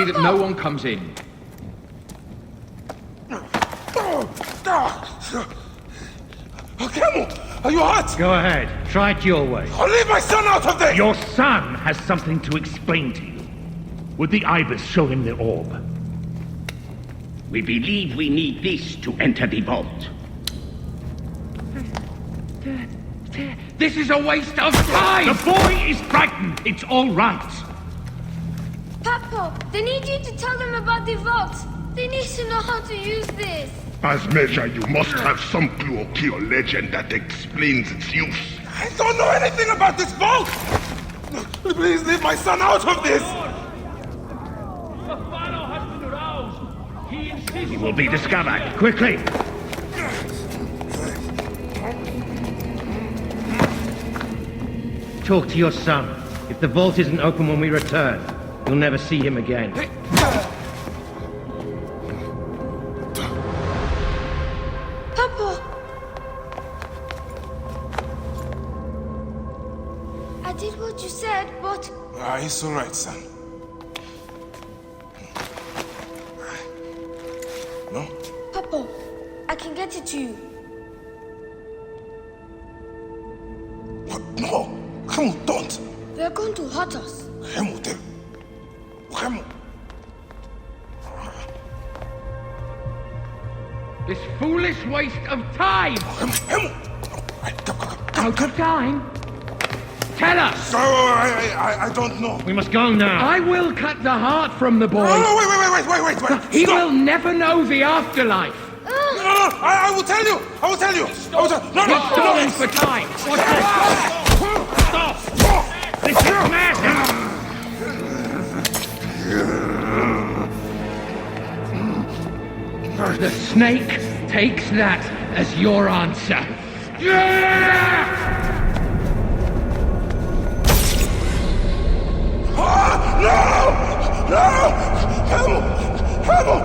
See that no one comes in. Camel, are you hurt? Go ahead. Try it your way. I'll leave my son out of this! Your son has something to explain to you. Would the ibis show him the orb? We believe we need this to enter the vault. This is a waste of time! The boy is frightened. It's all right. Papa, they need you to tell them about the vault. They need to know how to use this. As measure, you must have some clue or key or legend that explains its use. I don't know anything about this vault! Please leave my son out of this! The Pharaoh has been aroused. He insists. He will be discovered. Quickly. Talk to your son. If the vault isn't open when we return, you'll never see him again. Papa! I did what you said, but... It's alright, son. No? Papa, I can get it to you. What? No! Camel, don't! They're going to hurt us. Camel, Camel! This foolish waste of time! Camel! Come. Out of time? Tell us! No, I don't know. We must go now. I will cut the heart from the boy. No, wait. He Stop. will never know the afterlife. No, I will tell you. No. He's stalling for time. What's this? Stop! This is madness! The snake takes that as your answer. No! Camel!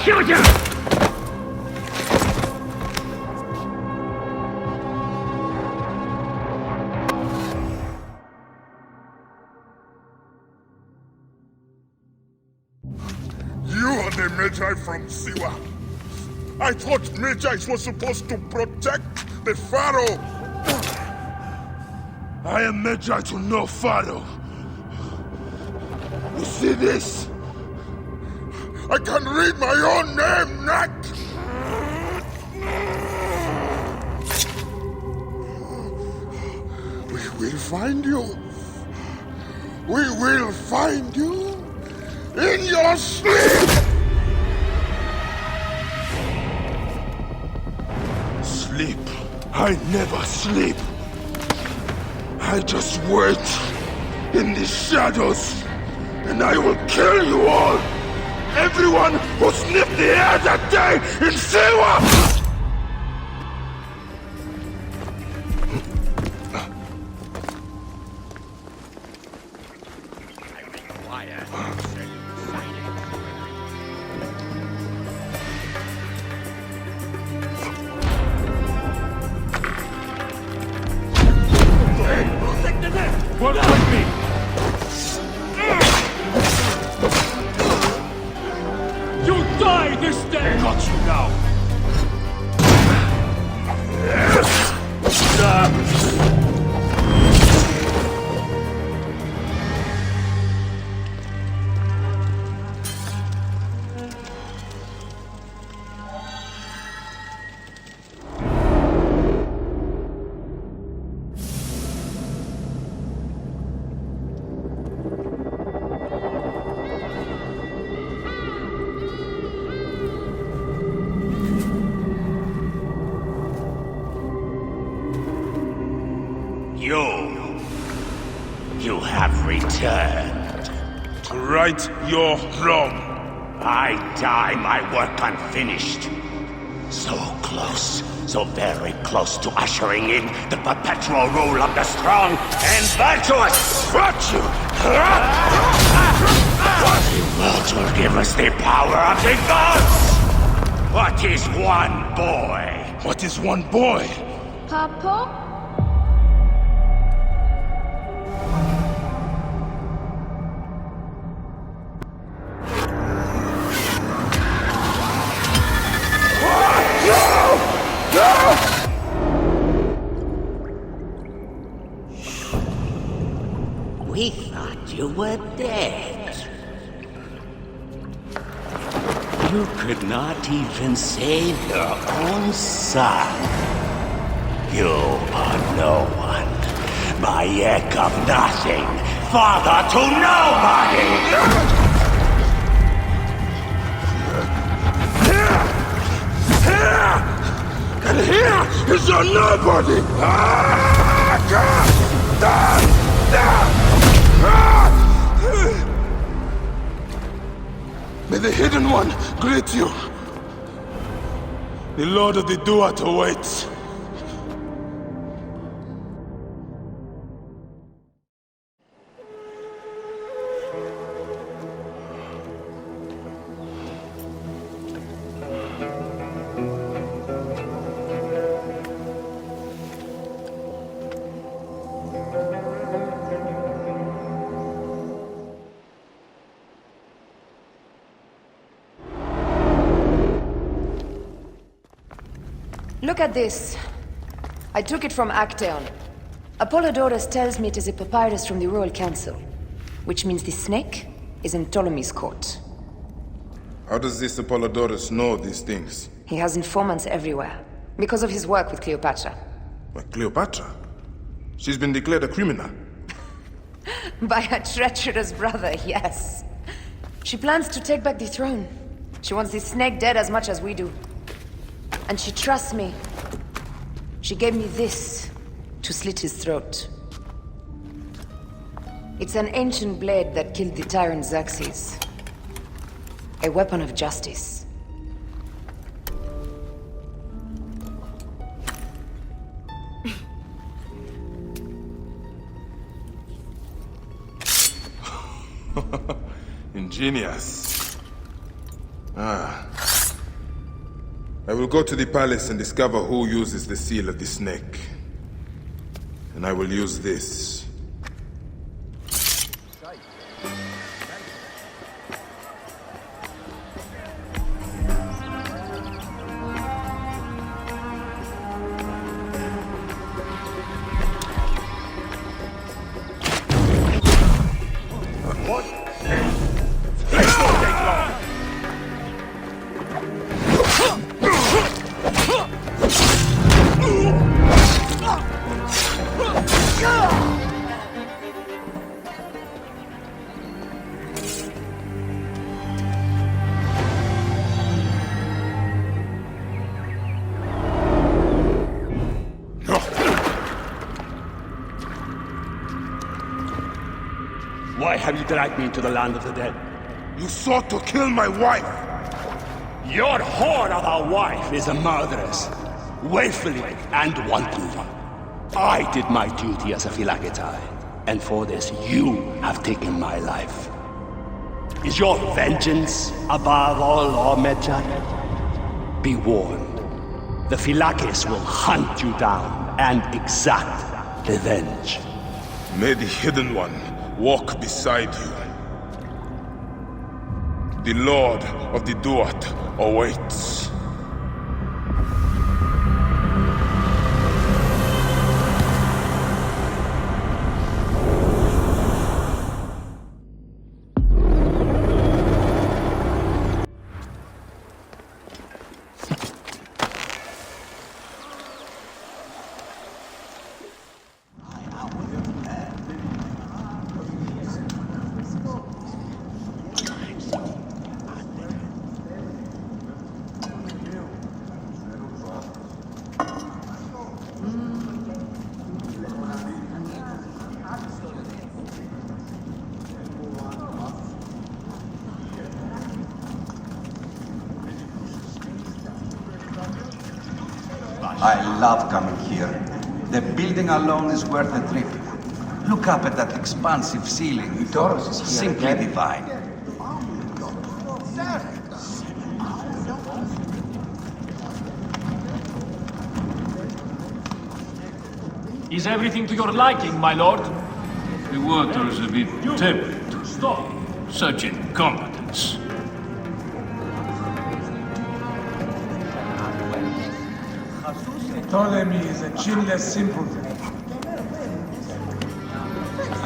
Shoot him! You are the Magi from Siwa. I thought Magi's were supposed to protect the Pharaoh. I am Magi to no Pharaoh. You see this? I can read my own name, Nat! We will find you. We will find you in your sleep! Sleep? I never sleep. I just wait in the shadows, and I will kill you all. Everyone who sniffed the air that day in Siwa! Work with me! You die this day! Got you now. You have returned. To right your wrong. I die, my work unfinished. So close, so very close to ushering in the perpetual rule of the strong and virtuous. Watch you! The world will give us the power of the gods! What is one boy? What is one boy? Papa? We thought you were dead. You could not even save your own son. You are no one. Bayek of nothing. Father to nobody! And here is your nobody! May the Hidden One greet you. The Lord of the Duat awaits. Look at this. I took it from Actaeon. Apollodorus tells me it is a papyrus from the Royal Council, which means the snake is in Ptolemy's court. How does this Apollodorus know these things? He has informants everywhere, because of his work with Cleopatra. But Cleopatra? She's been declared a criminal. By her treacherous brother, yes. She plans to take back the throne. She wants the snake dead as much as we do. And she trusts me. She gave me this to slit his throat. It's an ancient blade that killed the tyrant Xerxes. A weapon of justice. Ingenious. I will go to the palace and discover who uses the seal of the snake. And I will use this. Why have you dragged me into the land of the dead? You sought to kill my wife! Your whore of a wife is a murderess, willfully and wantonly. I did my duty as a Phylakitai, and for this you have taken my life. Is your vengeance above all law, Medjay? Be warned, the Phylakis will hunt you down and exact revenge. May the Hidden One walk beside you. The Lord of the Duat awaits. I love coming here. The building alone is worth a trip. Look up at that expansive ceiling. Simply divine. Is everything to your liking, my lord? The water's a bit tepid. Stop! Such incompetence. Ptolemy is a chinless simpleton.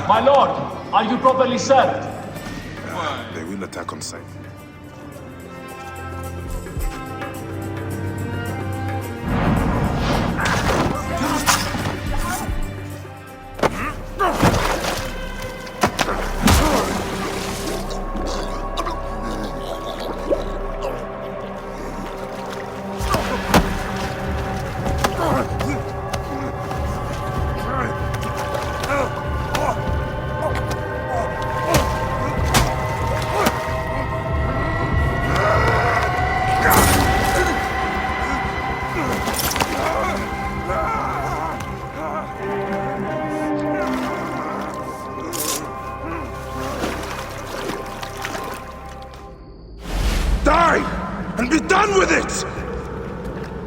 My lord, are you properly served? They will attack on sight. Die! And be done with it!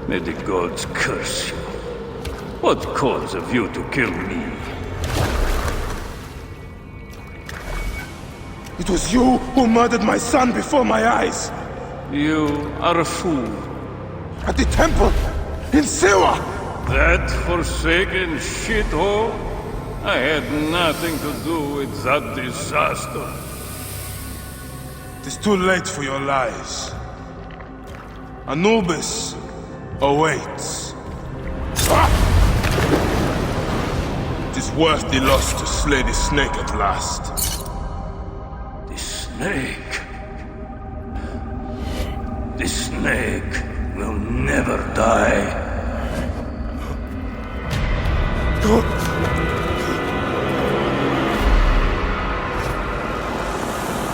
May the gods curse you. What cause have you to kill me? It was you who murdered my son before my eyes! You are a fool. At the temple! In Siwa! That forsaken shithole? I had nothing to do with that disaster. It is too late for your lies. Anubis awaits. Ah! It is worth the loss to slay the snake at last. The snake. The snake will never die.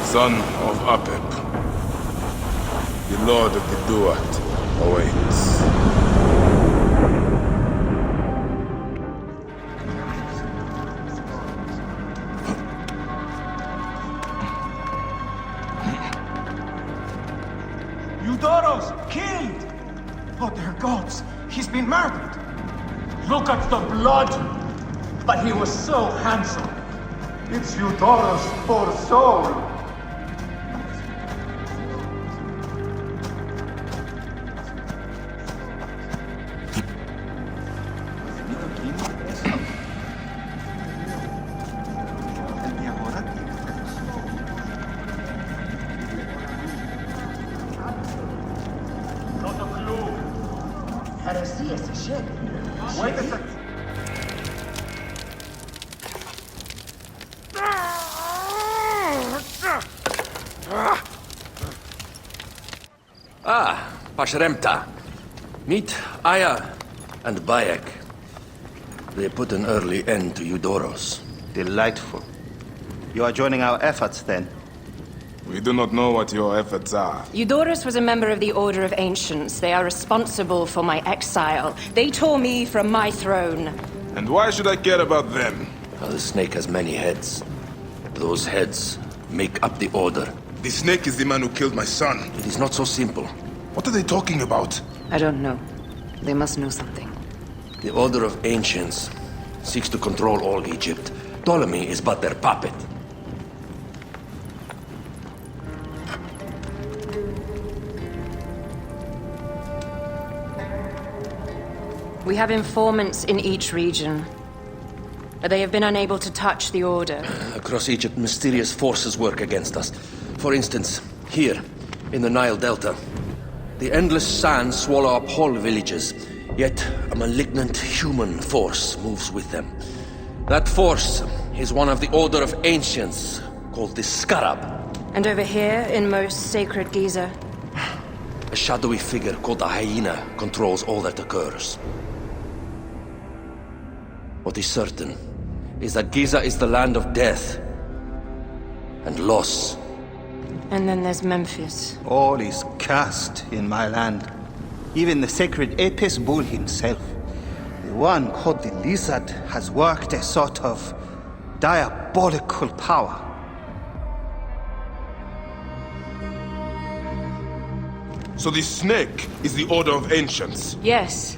Son of Apep, the Lord of the Duat awaits. Eudoros, killed! Oh, dear gods, he's been murdered! Look at the blood! But he was so handsome! It's Eudoros, poor soul! Not a clue! Wait a sec. Ah, Pashremta. Meet Aya and Bayek. They put an early end to Eudoros. Delightful. You are joining our efforts, then? We do not know what your efforts are. Eudoros was a member of the Order of Ancients. They are responsible for my exile. They tore me from my throne. And why should I care about them? The snake has many heads. Those heads make up the Order. The snake is the man who killed my son. It is not so simple. What are they talking about? I don't know. They must know something. The Order of Ancients seeks to control all Egypt. Ptolemy is but their puppet. We have informants in each region. But they have been unable to touch the Order. Across Egypt, mysterious forces work against us. For instance, here, in the Nile Delta, the endless sands swallow up whole villages, yet a malignant human force moves with them. That force is one of the Order of Ancients, called the Scarab. And over here, in most sacred Giza? A shadowy figure called a hyena controls all that occurs. What is certain is that Giza is the land of death and loss. And then there's Memphis. All is cursed in my land. Even the sacred Apis bull himself. The one called the Lizard has worked a sort of diabolical power. So the snake is the Order of Ancients? Yes.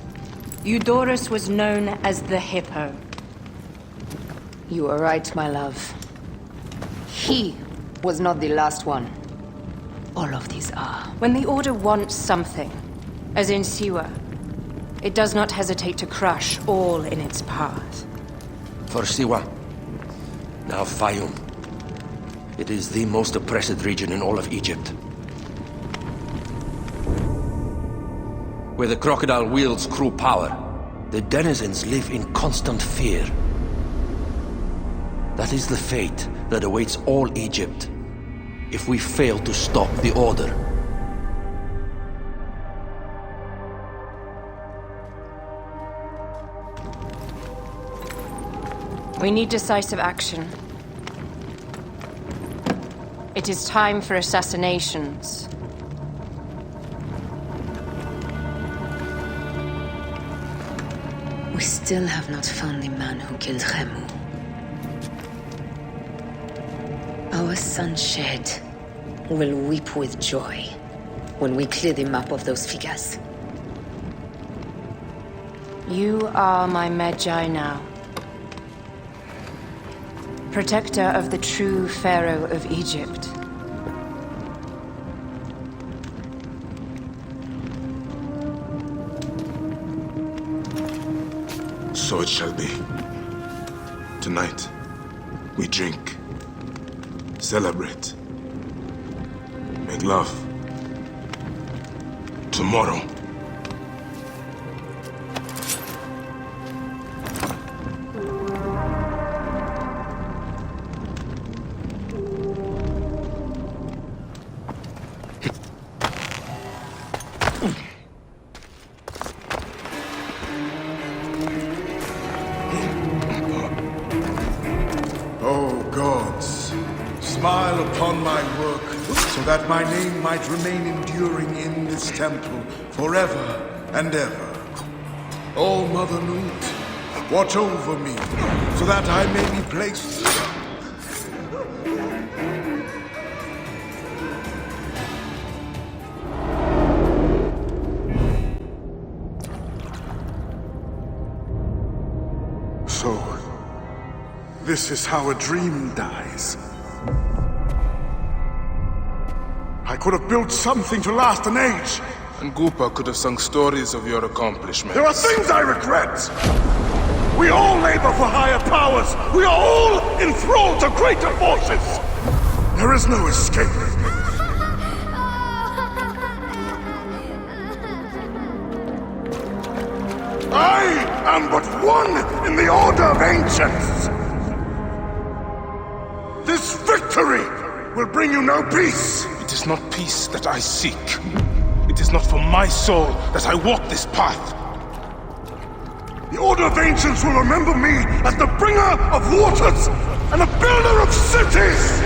Eudoros was known as the Hippo. You are right, my love. He was not the last one. All of these are. When the Order wants something, as in Siwa, it does not hesitate to crush all in its path. For Siwa, now Fayum. It is the most oppressed region in all of Egypt. Where the crocodile wields cruel power, the denizens live in constant fear. That is the fate that awaits all Egypt if we fail to stop the Order. We need decisive action. It is time for assassinations. We still have not found the man who killed Khemu. Our son Shed will weep with joy when we clear the map of those figures. You are my Magi now. Protector of the true Pharaoh of Egypt. So it shall be. Tonight, we drink, celebrate, make love. Tomorrow, that my name might remain enduring in this temple forever and ever. O Mother Nut, watch over me, so that I may be placed... So, this is how a dream dies. I could have built something to last an age. And Gupa could have sung stories of your accomplishments. There are things I regret. We all labor for higher powers. We are all enthralled to greater forces. There is no escape. I am but one in the Order of Ancients. This victory will bring you no peace. It is not peace that I seek. It is not for my soul that I walk this path. The Order of Ancients will remember me as the bringer of waters and the builder of cities!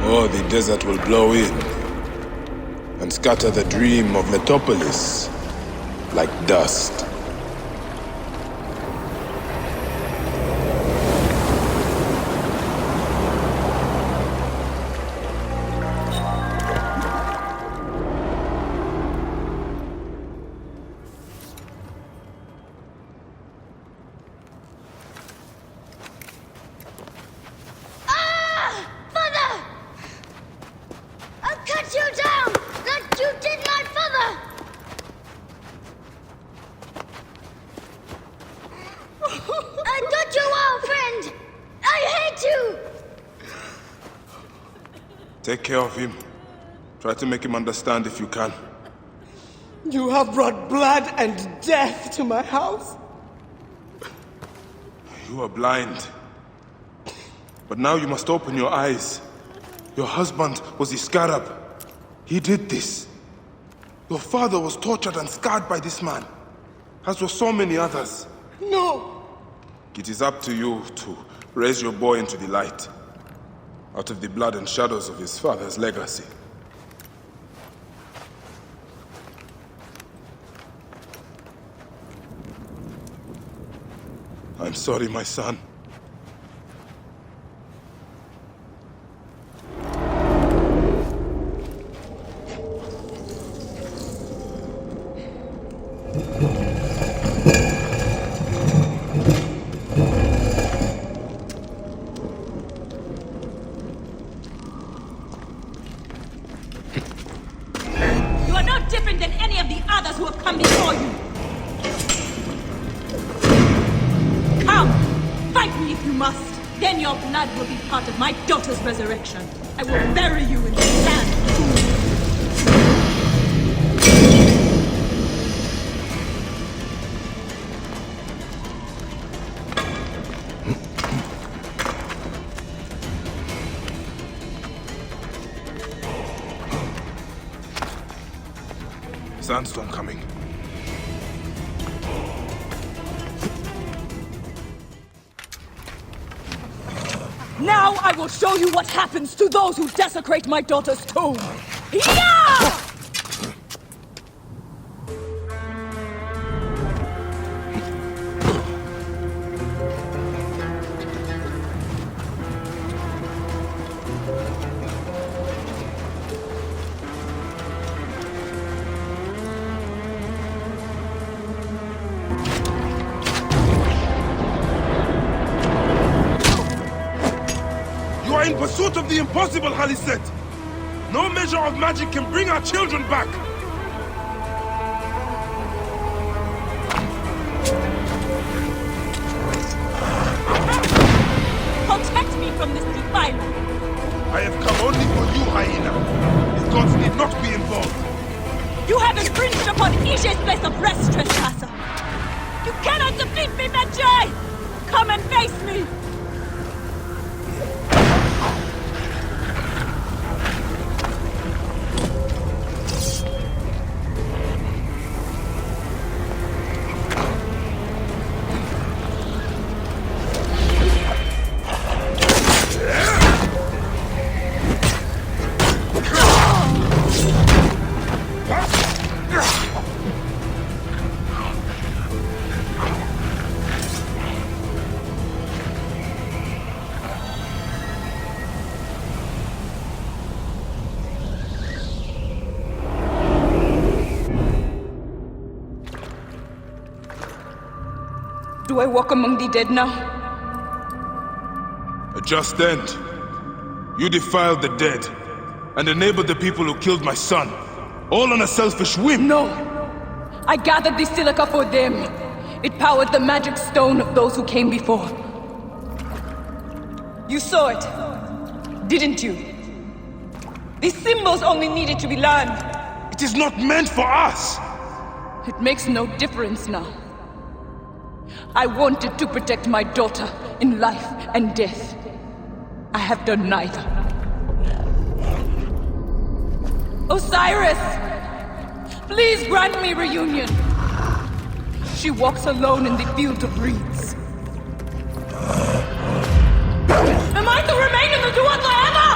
Or the desert will blow in and scatter the dream of Metropolis like dust. Take care of him. Try to make him understand if you can. You have brought blood and death to my house. You are blind. But now you must open your eyes. Your husband was the Scarab. He did this. Your father was tortured and scarred by this man, as were so many others. No! It is up to you to raise your boy into the light, out of the blood and shadows of his father's legacy. I'm sorry, my son. brothers who have come before you. Come, fight me if you must. Then your blood will be part of my daughter's resurrection. I will bury you in the sand. Sandstorm coming. Now I will show you what happens to those who desecrate my daughter's tomb! Yeah! In pursuit of the impossible, Haliset! No measure of magic can bring our children back! Protect me from this defilement! I have come only for you, Hyena. The gods need not be involved. You have infringed upon Ishe's place of rest, trespasser! You cannot defeat me, Medjay! Come and face me! Do I walk among the dead now? A just end. You defiled the dead, and enabled the people who killed my son, all on a selfish whim. No! I gathered the silica for them. It powered the magic stone of those who came before. You saw it, didn't you? These symbols only needed to be learned. It is not meant for us! It makes no difference now. I wanted to protect my daughter in life and death. I have done neither. Osiris! Please grant me reunion. She walks alone in the field of reeds. Am I to remain in the Duat forever?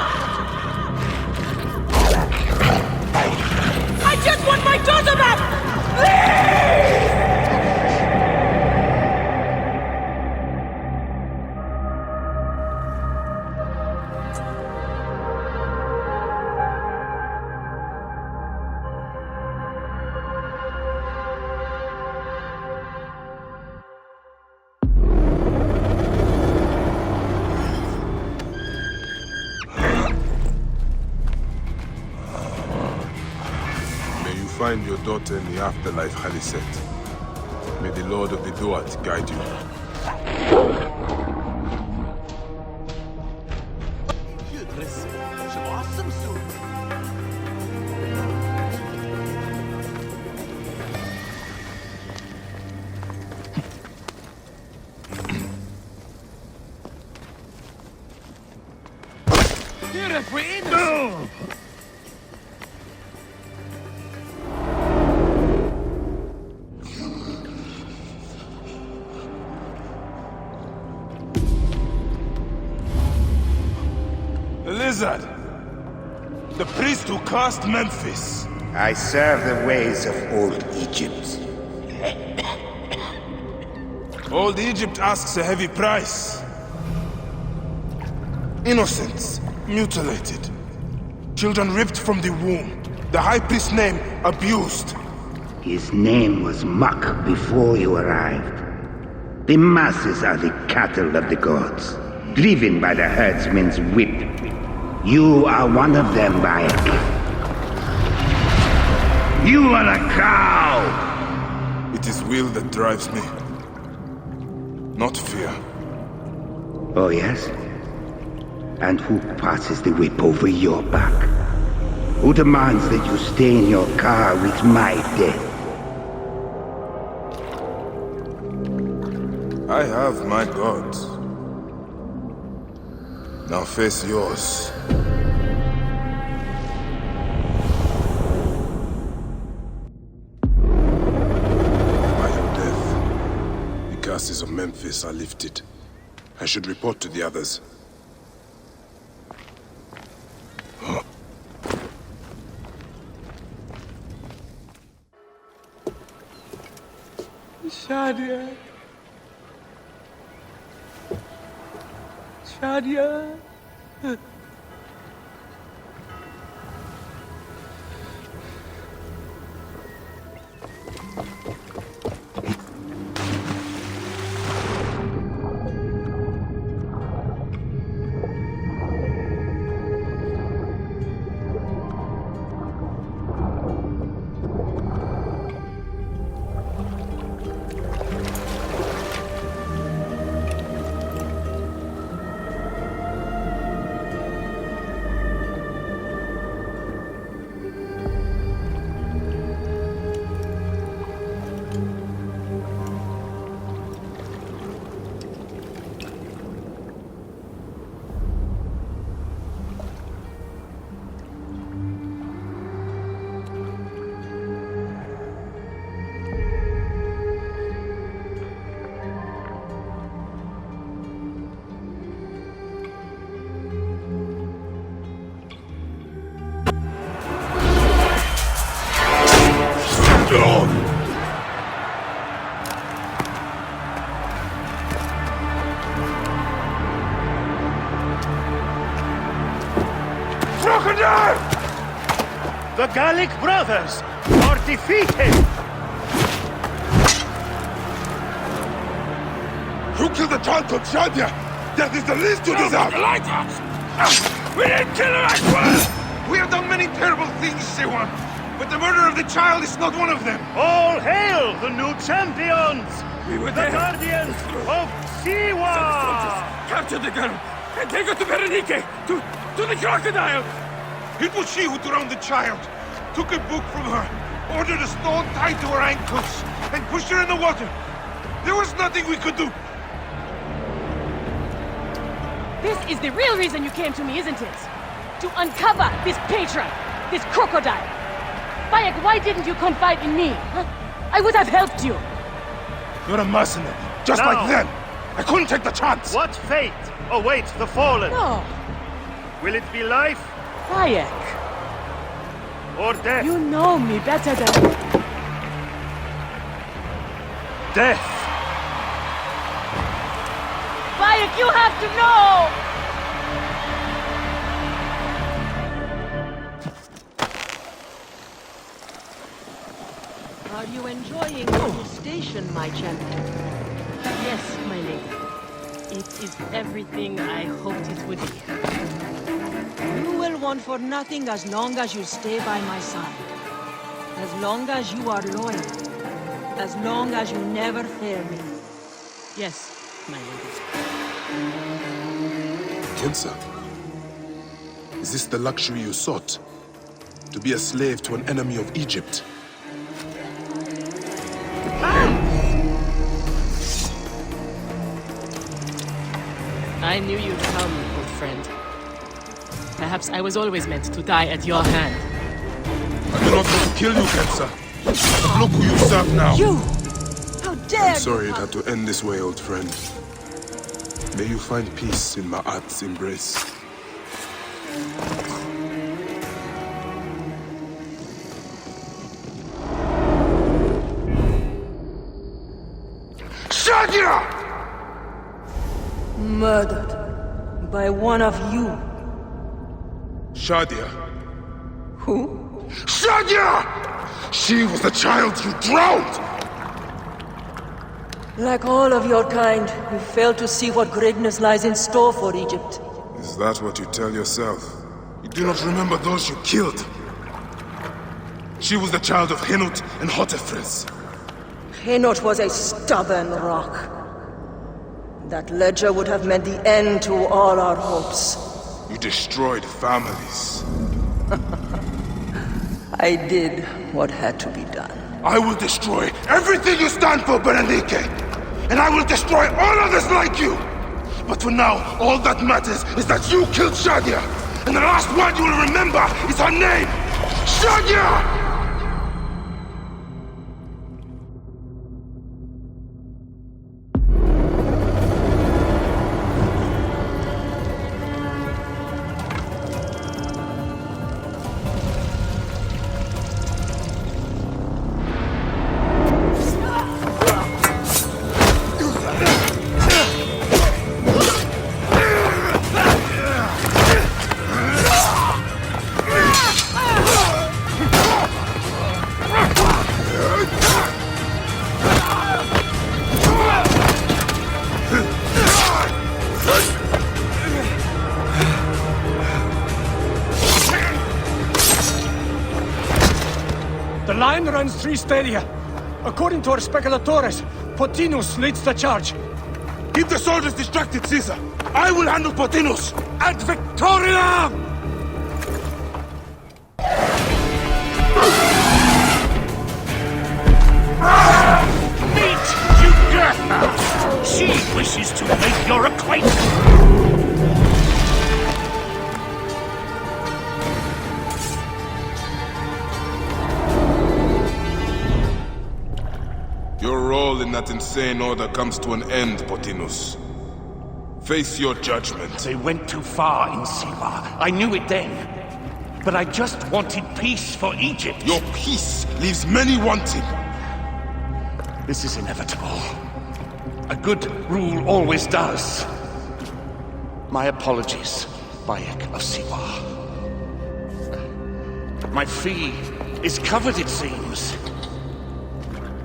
I just want my daughter back! Please! Find your daughter in the afterlife, Haliset. May the Lord of the Duat guide you. The priest who cast Memphis. I serve the ways of old Egypt. Old Egypt asks a heavy price. Innocents mutilated. Children ripped from the womb. The high priest's name abused. His name was Muck before you arrived. The masses are the cattle of the gods, driven by the herdsman's whip. You are one of them, Bayek. You are a cow! It is will that drives me, not fear. Oh, yes? And who passes the whip over your back? Who demands that you stay in your car with my death? I have my gods. Now face yours. By your death, the curses of Memphis are lifted. I should report to the others. Shadia. Shadia. The Gallic brothers are defeated! Who killed the child called Shadia? That is the least you deserve! We didn't kill her, I swear! We have done many terrible things, Siwan, but the murder of the child is not one of them! All hail the new champions! We were the there. guardians of Siwa! Capture the girl and take her to Berenike, to the crocodile! It was she who drowned the child, took a book from her, ordered a stone tied to her ankles, and pushed her in the water. There was nothing we could do. This is the real reason you came to me, isn't it? To uncover this patron, this crocodile. Bayek, why didn't you confide in me? Huh? I would have helped you. You're a mercenary, just Now, like them. I couldn't take the chance. What fate awaits the fallen? No. Will it be life Bayek, or death? you know me better than... Death! Bayek, you have to know! Are you enjoying your new station, my champion? Yes, my lady. It is everything I hoped it would be. You will want for nothing as long as you stay by my side. As long as you are loyal. As long as you never fail me. Yes, my lady. Kensa, is this the luxury you sought? To be a slave to an enemy of Egypt? I knew you'd come, old friend. Perhaps I was always meant to die at your hand. I do not want to kill you, Kensa. But look who you serve now. You! How dare I'm sorry it had to end this way, old friend. May you find peace in Ma'at's embrace. Shadia! Murdered. By one of you. Shadia. Who? Shadia! She was the child you drowned! Like all of your kind, you fail to see what greatness lies in store for Egypt. Is that what you tell yourself? You do not remember those you killed? She was the child of Henut and Hotefres. Henot was a stubborn rock. That ledger would have meant the end to all our hopes. You destroyed families. I did what had to be done. I will destroy everything you stand for, Berenike! And I will destroy all others like you! But for now, all that matters is that you killed Shadia! And the last word you will remember is her name! Shadia! The line runs 3 stadia. According to our speculatores, Potinus leads the charge. Keep the soldiers distracted, Caesar! I will handle Potinus! Ad Victoria! Meet Jugurtha! She wishes to make your acquaintance! Your role in that insane order comes to an end, Potinus. Face your judgment. They went too far in Siwa. I knew it then. But I just wanted peace for Egypt. Your peace leaves many wanting. This is inevitable. A good rule always does. My apologies, Bayek of Siwa. My fee is covered, it seems.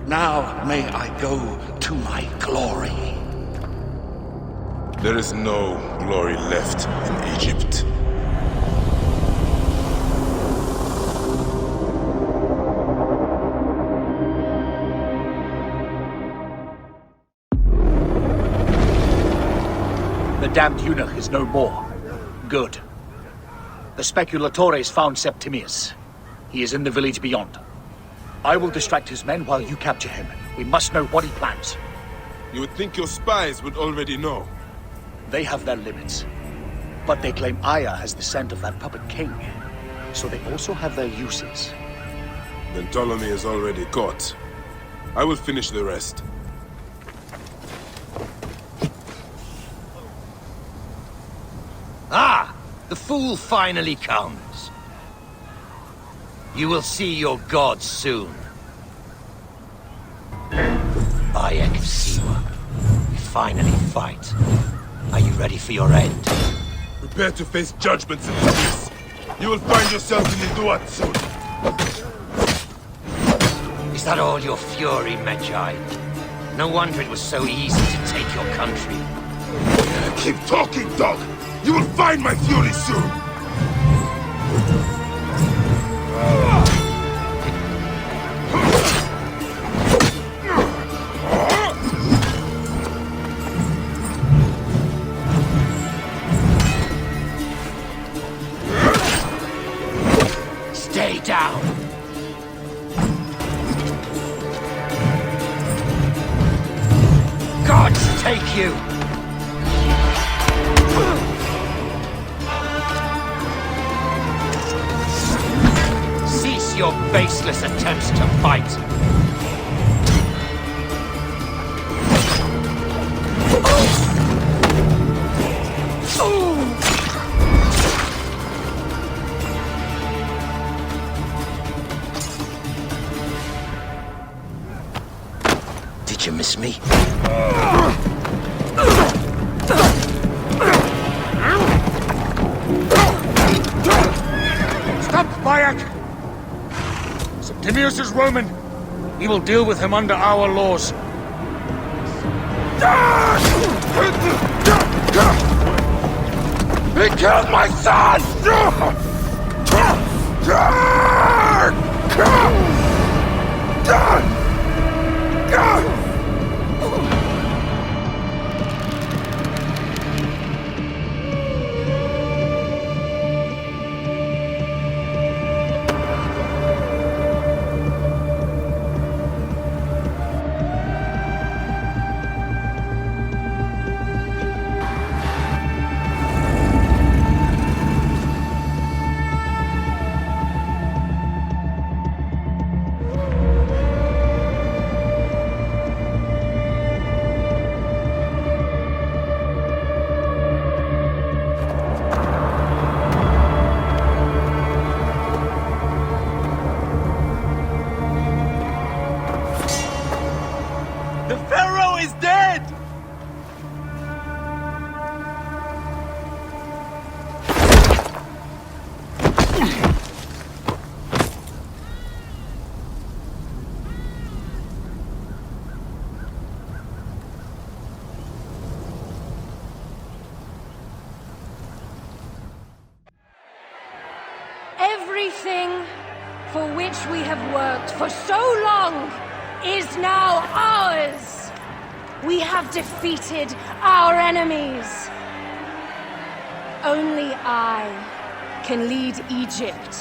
Now may I go to my glory. There is no glory left in Egypt. The damned eunuch is no more. Good. The speculatores found Septimius. He is in the village beyond. I will distract his men while you capture him. We must know what he plans. You would think your spies would already know. They have their limits. But they claim Aya has the scent of that puppet king. So they also have their uses. Then Ptolemy is already caught. I will finish the rest. Ah! The fool finally comes. You will see your gods soon. Bayek of Siwa. We finally fight. Are you ready for your end? Prepare to face judgments and peace. You will find yourself in the Duat soon. Is that all your fury, Medjay? No wonder it was so easy to take your country. Keep talking, dog! You will find my fury soon! Stay down! Gods take you! Cease your baseless attempts to fight! Did you miss me? Stop, Bayek! Septimius is Roman. He will deal with him under our laws. He killed my son! Everything for which we have worked for so long is now ours. We have defeated our enemies. Only I can lead Egypt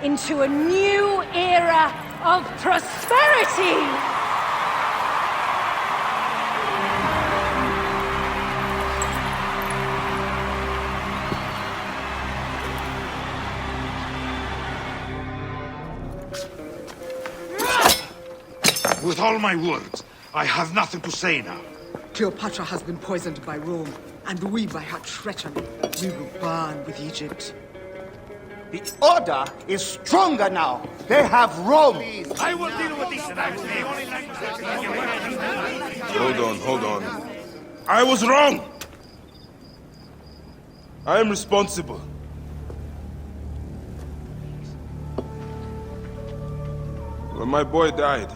into a new era of prosperity. With all my words, I have nothing to say now. Cleopatra has been poisoned by Rome, and we by her treachery. We will burn with Egypt. The Order is stronger now. They have Rome. I will deal with this. Hold on. I was wrong. I am responsible. When my boy died,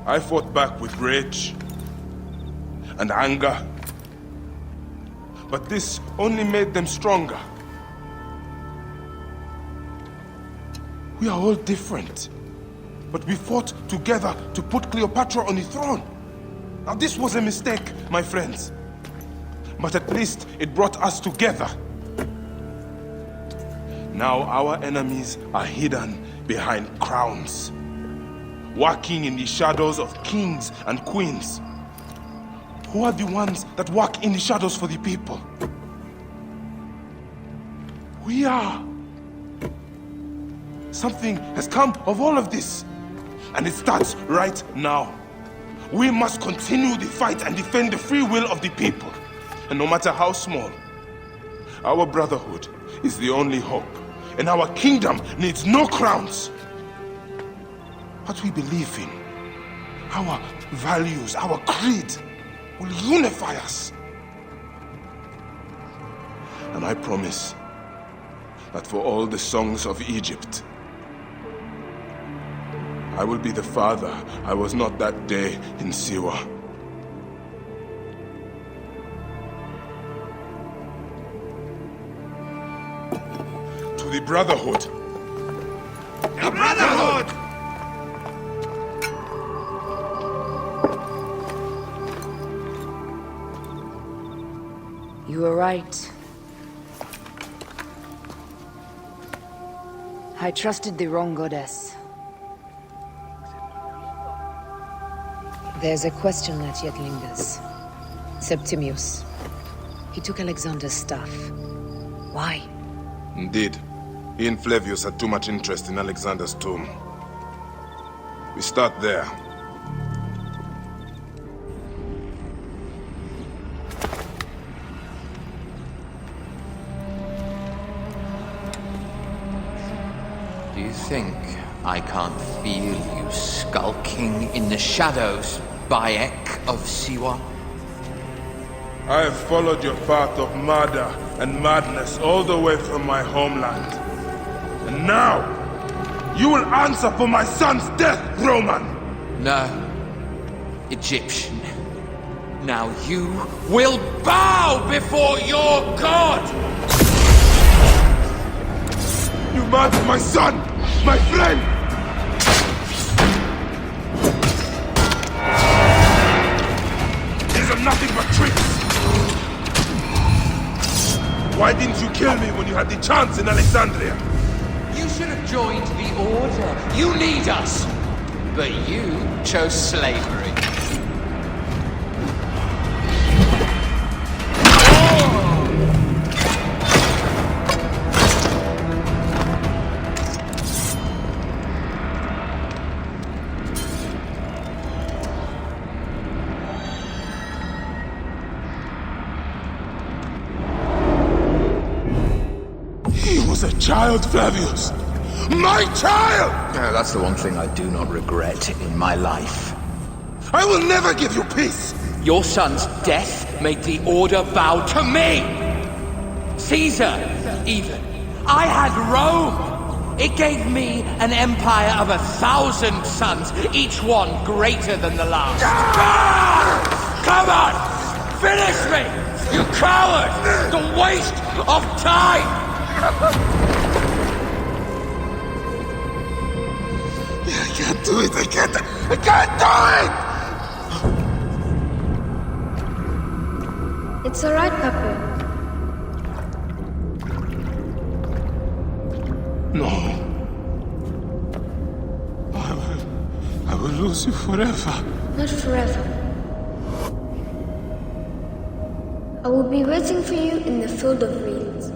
I fought back with rage and anger. But this only made them stronger. We are all different, but we fought together to put Cleopatra on the throne. Now this was a mistake, my friends. But at least it brought us together. Now our enemies are hidden behind crowns, working in the shadows of kings and queens. Who are the ones that work in the shadows for the people? We are. Something has come of all of this, and it starts right now. We must continue the fight and defend the free will of the people. And no matter how small, our brotherhood is the only hope, and our kingdom needs no crowns. What we believe in, our values, our creed, will unify us. And I promise that for all the songs of Egypt, I will be the father I was not that day in Siwa. To the Brotherhood. The Brotherhood! You were right. I trusted the wrong goddess. There's a question that yet lingers. Septimius. He took Alexander's stuff. Why? Indeed. He and Flavius had too much interest in Alexander's tomb. We start there. Do you think I can't feel you skulking in the shadows, Bayek of Siwa? I have followed your path of murder and madness all the way from my homeland. And now, you will answer for my son's death, Roman! No, Egyptian. Now you will bow before your god! You murdered my son! My friend! Why didn't you kill me when you had the chance in Alexandria? You should have joined the Order. You need us. But you chose slavery. A child, Flavius! My child! Yeah, that's the one thing I do not regret in my life. I will never give you peace! Your son's death made the Order bow to me! Caesar, even. I had Rome! It gave me an empire of 1,000 sons, each one greater than the last. Come on! Finish me! You coward! The waste of time! I can't do it, I can't do it! It's alright, Papa. No. I will lose you forever. Not forever. I will be waiting for you in the field of reeds.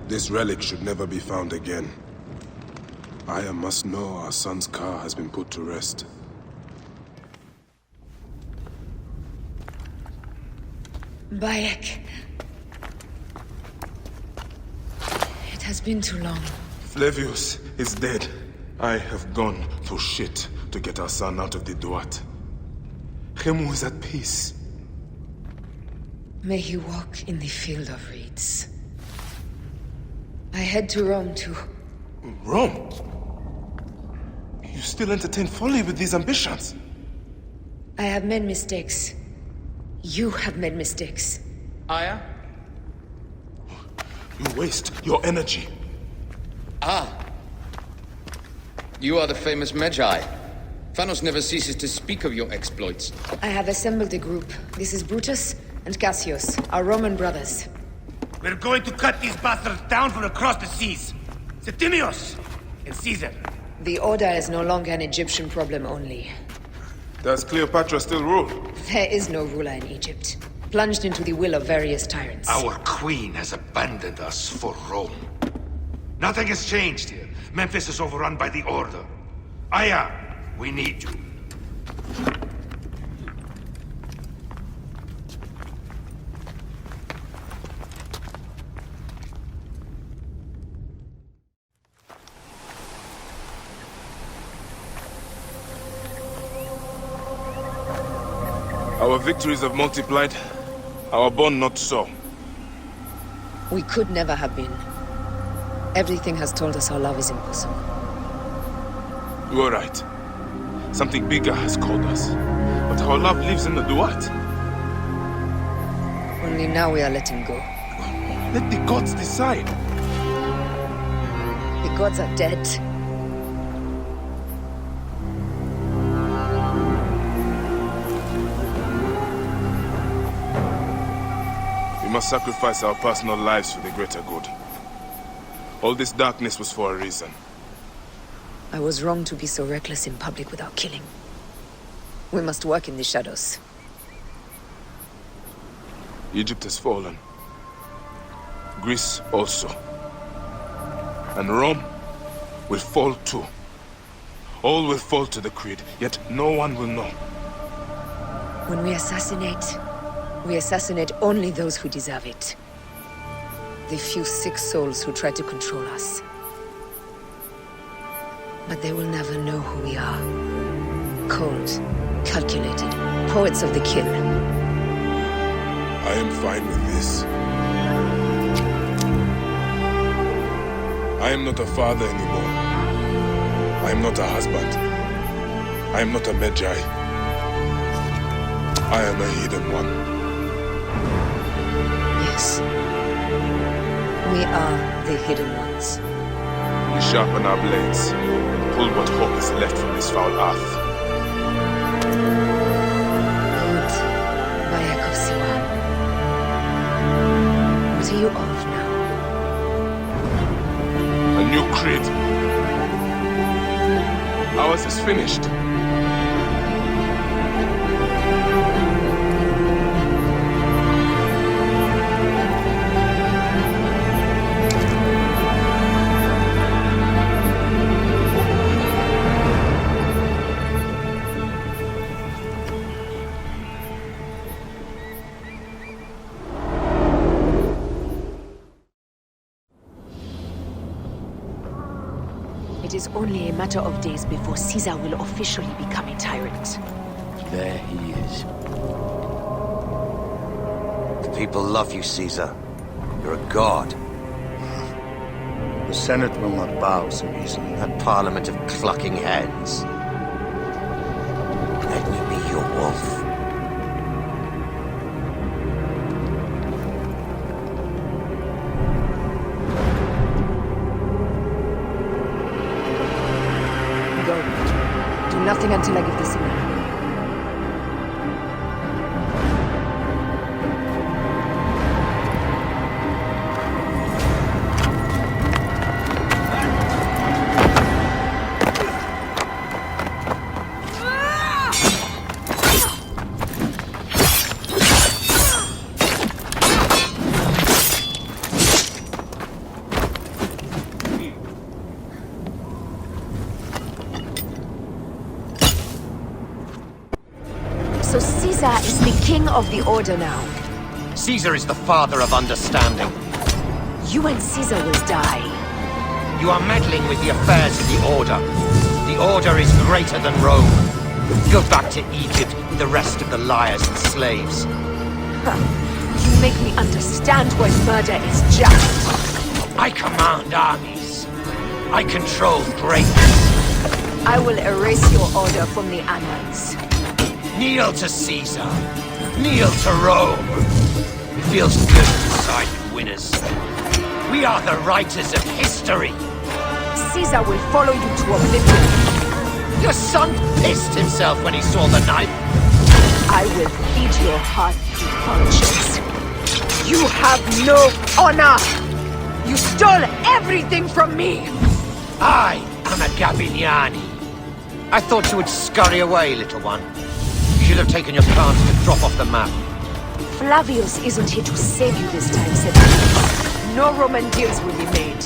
This relic should never be found again. Aya must know our son's car has been put to rest. Bayek. It has been too long. Flavius is dead. I have gone through shit to get our son out of the Duat. Khemu is at peace. May he walk in the field of reeds. I head to Rome too. Rome? You still entertain folly with these ambitions? I have made mistakes. You have made mistakes. Aya? You waste your energy. Ah. You are the famous Magi. Thanos never ceases to speak of your exploits. I have assembled a group. This is Brutus and Cassius, our Roman brothers. We're going to cut these bastards down from across the seas. Septimius and Caesar. The Order is no longer an Egyptian problem only. Does Cleopatra still rule? There is no ruler in Egypt. Plunged into the will of various tyrants. Our queen has abandoned us for Rome. Nothing has changed here. Memphis is overrun by the Order. Aya, we need you. Our victories have multiplied, our bond not so. We could never have been. Everything has told us our love is impossible. You are right. Something bigger has called us. But our love lives in the Duat. Only now we are letting go. Let the gods decide. The gods are dead. We must sacrifice our personal lives for the greater good. All this darkness was for a reason. I was wrong to be so reckless in public without killing. We must work in the shadows. Egypt has fallen. Greece also. And Rome will fall too. All will fall to the creed, yet no one will know. When we assassinate only those who deserve it. The few sick souls who try to control us. But they will never know who we are. Cold, calculated, poets of the kill. I am fine with this. I am not a father anymore. I am not a husband. I am not a Magi. I am a hidden one. Yes. We are the hidden ones. We sharpen our blades, pull what hope is left from this foul earth. Lord Bayek of Siwa. What are you of now? A new creed. Ours is finished. It is only a matter of days before Caesar will officially become a tyrant. There he is. The people love you, Caesar. You're a god. The Senate will not bow so easily. That parliament of clucking hens. Let me be your wolf. Nothing until I give the signal. So Caesar is the king of the Order now. Caesar is the father of understanding. You and Caesar will die. You are meddling with the affairs of the Order. The Order is greater than Rome. Go back to Egypt with the rest of the liars and slaves. You make me understand why murder is just. I command armies. I control greatness. I will erase your order from the annals. Kneel to Caesar. Kneel to Rome. It feels good to side with winners. We are the writers of history. Caesar will follow you to oblivion. Your son pissed himself when he saw the knife. I will feed your heart to conscience. You have no honor. You stole everything from me. I am a Gabiniani. I thought you would scurry away, little one. You should have taken your chance to drop off the map. Flavius isn't here to save you this time, Septimus. No Roman deals will be made.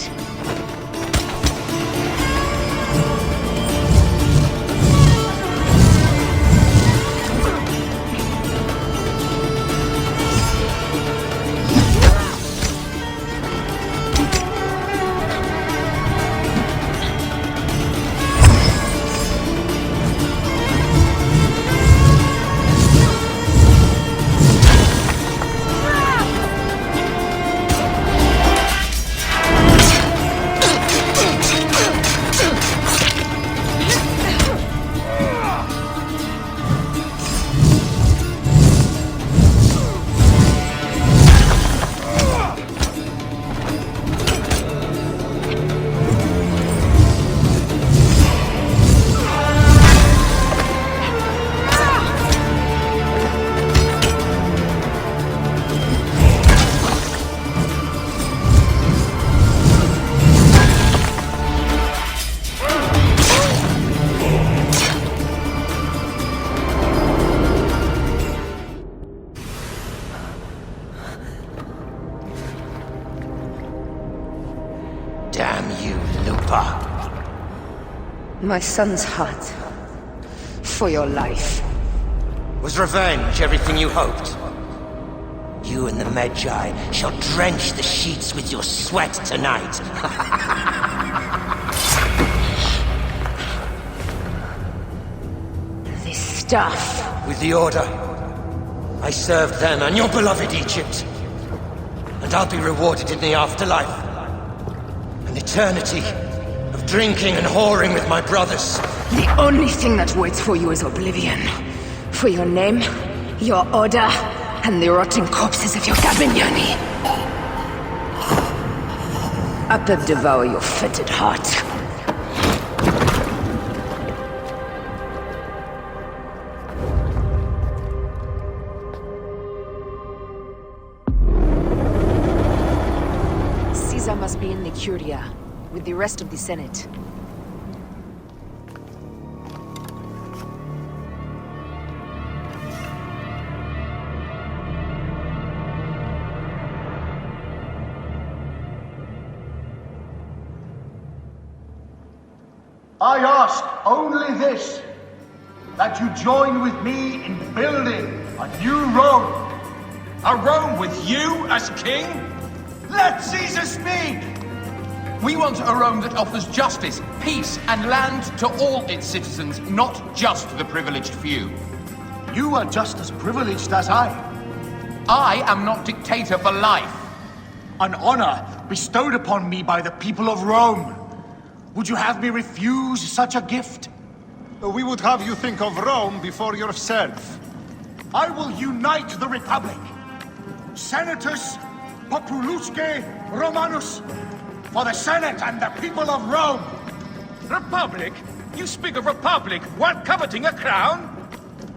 My son's heart. For your life. Was revenge everything you hoped? You and the Magi shall drench the sheets with your sweat tonight. This stuff. With the Order, I served then on your beloved Egypt. And I'll be rewarded in the afterlife. An eternity of drinking and whoring with my brothers. The only thing that waits for you is oblivion. For your name, your order, and the rotting corpses of your Gabignani. Apep devour your fetid heart. Caesar must be in the Curia, with the rest of the Senate. I ask only this, that you join with me in building a new Rome. A Rome with you as king? Let Caesar speak! We want a Rome that offers justice, peace, and land to all its citizens, not just the privileged few. You are just as privileged as I. I am not dictator for life. An honor bestowed upon me by the people of Rome. Would you have me refuse such a gift? We would have you think of Rome before yourself. I will unite the Republic. Senatus Populusque Romanus. For the Senate and the people of Rome. Republic? You speak of republic while coveting a crown?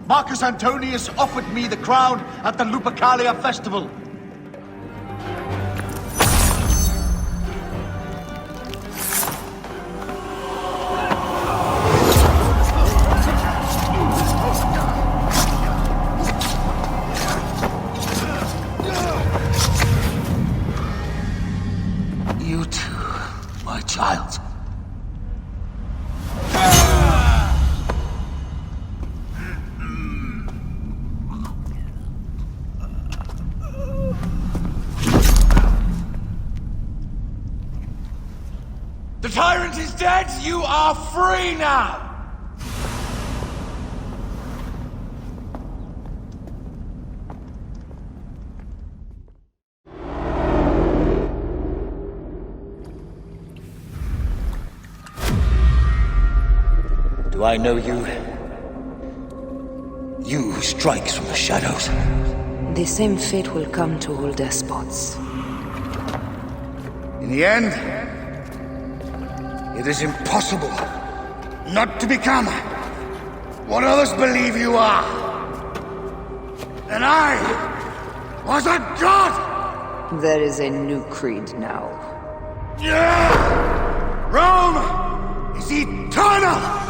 Marcus Antonius offered me the crown at the Lupercalia festival. Child. The tyrant is dead. You are free now. Do I know you? You who strikes from the shadows. The same fate will come to all despots. In the end, it is impossible not to become what others believe you are. And I was a god! There is a new creed now. Yeah! Rome is eternal!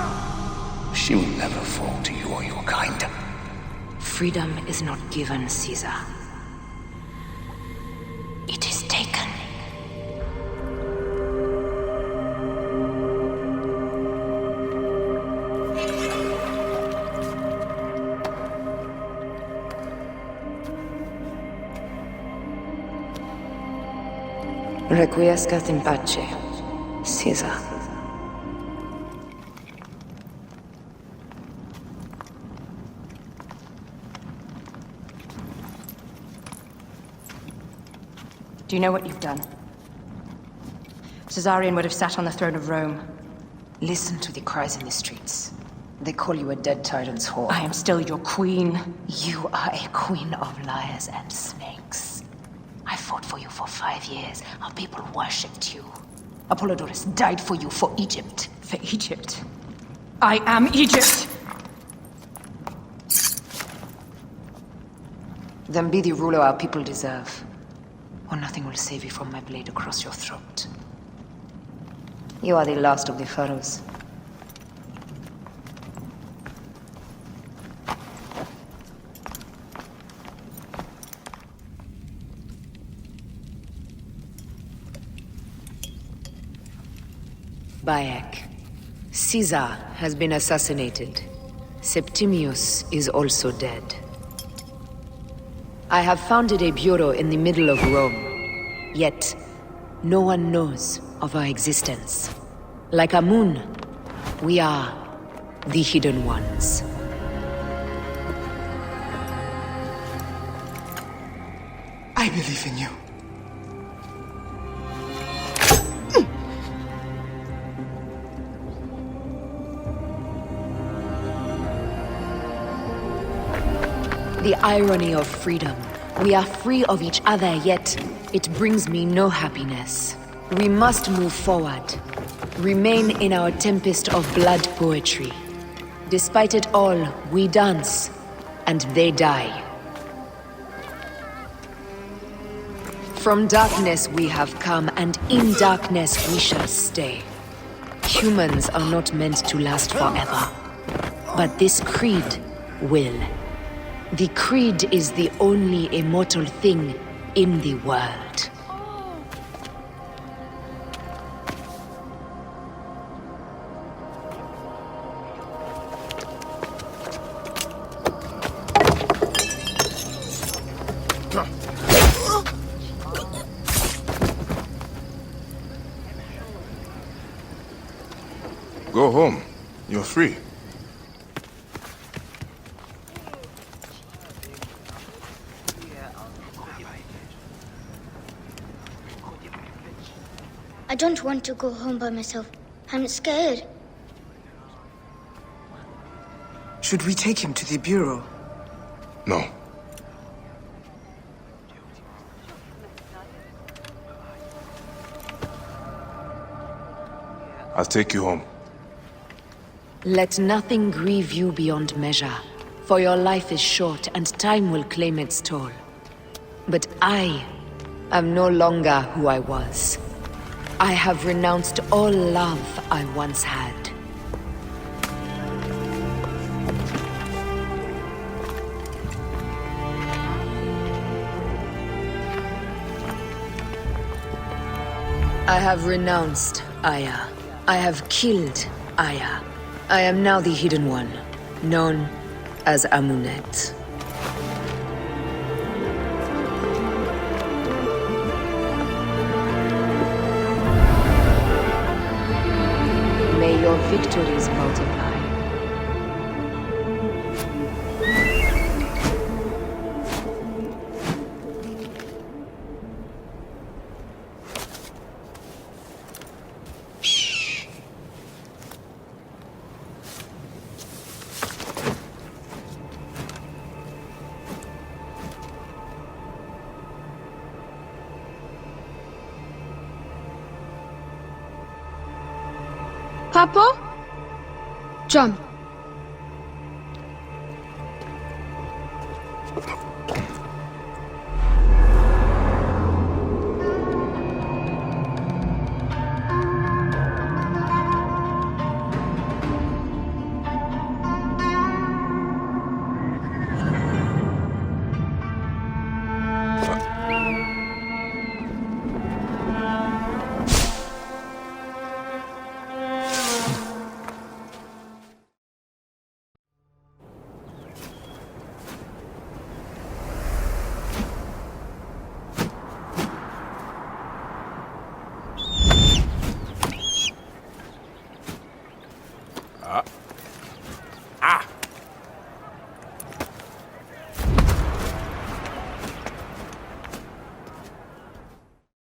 She will never fall to you or your kind. Freedom is not given, Caesar. It is taken. Requiescat in pace, Caesar. Do you know what you've done? Caesarion would have sat on the throne of Rome. Listen to the cries in the streets. They call you a dead tyrant's whore. I am still your queen. You are a queen of liars and snakes. I fought for you for 5 years. Our people worshipped you. Apollodorus died for you, for Egypt. For Egypt? I am Egypt! Then be the ruler our people deserve. Or nothing will save you from my blade across your throat. You are the last of the pharaohs. Bayek. Caesar has been assassinated. Septimius is also dead. I have founded a bureau in the middle of Rome. Yet, no one knows of our existence. Like Amun, we are the Hidden Ones. I believe in you. The irony of freedom. We are free of each other, yet it brings me no happiness. We must move forward. Remain in our tempest of blood poetry. Despite it all, we dance, and they die. From darkness we have come, and in darkness we shall stay. Humans are not meant to last forever. But this creed will. The creed is the only immortal thing in the world. Go home. You're free. I don't want to go home by myself. I'm scared. Should we take him to the Bureau? No. I'll take you home. Let nothing grieve you beyond measure, for your life is short and time will claim its toll. But I am no longer who I was. I have renounced all love I once had. I have renounced Aya. I have killed Aya. I am now the Hidden One, known as Amunet. May your victories multiply. Papa? Jump.